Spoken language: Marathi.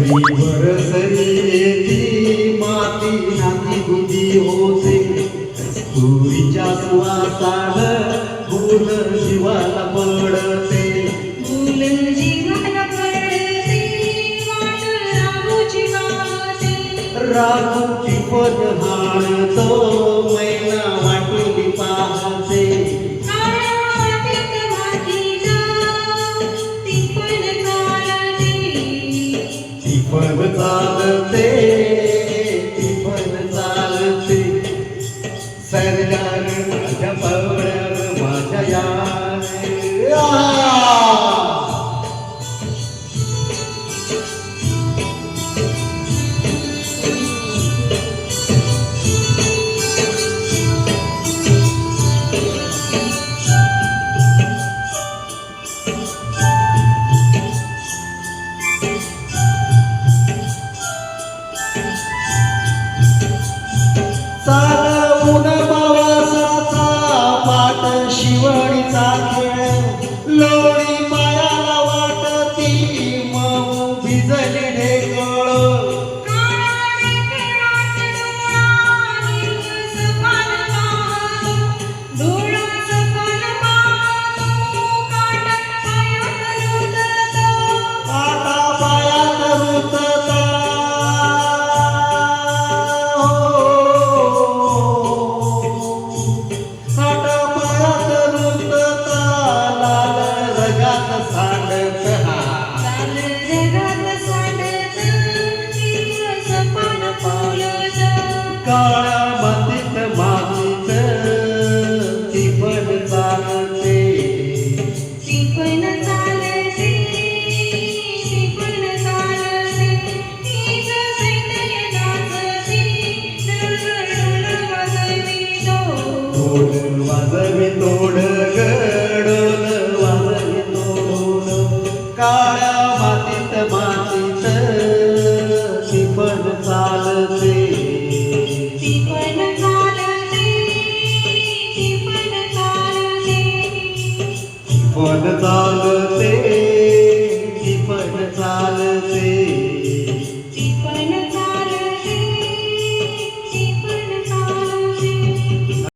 बरसली माती नाती तुझी होते तुरीच्या सुवासाल फुल जीवाला पडते फुल जीवाला पडते वाट राहूची गाते राहूची पण हाणतो मैना वाटली पाहते पण चालते ती पण चालते सरदार माझ्या पवड्यावर माझ्या चालवून पावसाचा पाट शिवणीचा खेळ लोणी पायाला वाटती मऊ भिजली ढेकळ काटा पायात रुतता काळ्या मातीत मातीत ती पण चालते ती पण चालते ती पण चालते तीच सैन्य नाचते डोल वाजवी तोड गडोल वाजवी तोड काळ्या मातीत मातीत ती पण चालते पण चालते